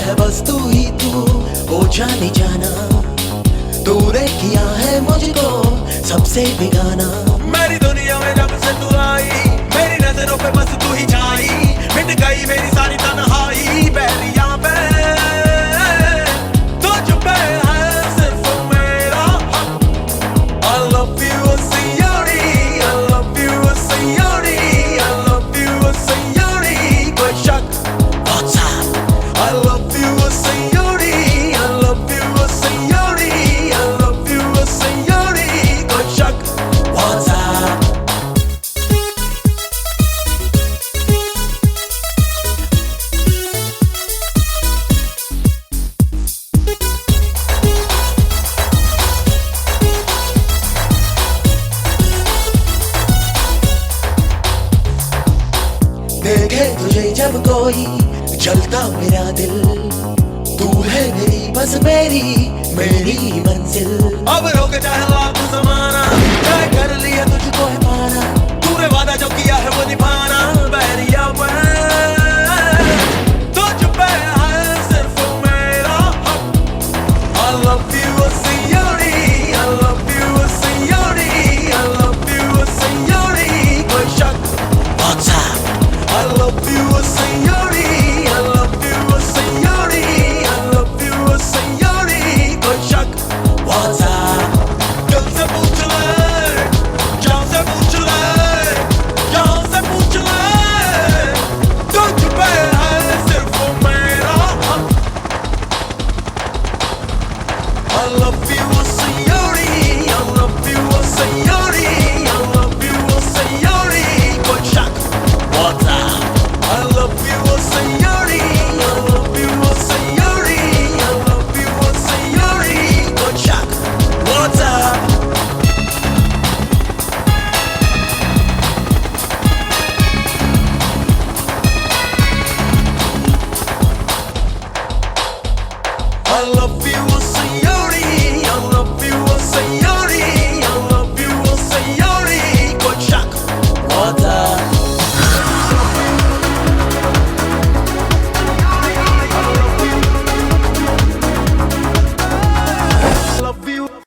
है बस तू ही तू, ओ जाने जाना। तूने किया है मुझको सबसे बेगाना। मेरी दुनिया में जब से तू आई, मेरी नजरों पे बस तू ही छाई। मिट गई मेरी सारी तन्हाई, बैरियां पे तुझ पे है सिर्फ मेरा हक। I love you सियोरी, I love you सियोरी, I love you सियोरी, कोई शक What's up? I love you सियोरी, I love you सियोरी, I love you सियोरी, कोई शक What's up? देखे तुझे जब कोई चलता मेरा दिल, तू है मेरी बस मेरी मेरी मंजिल। अब रोक चाहे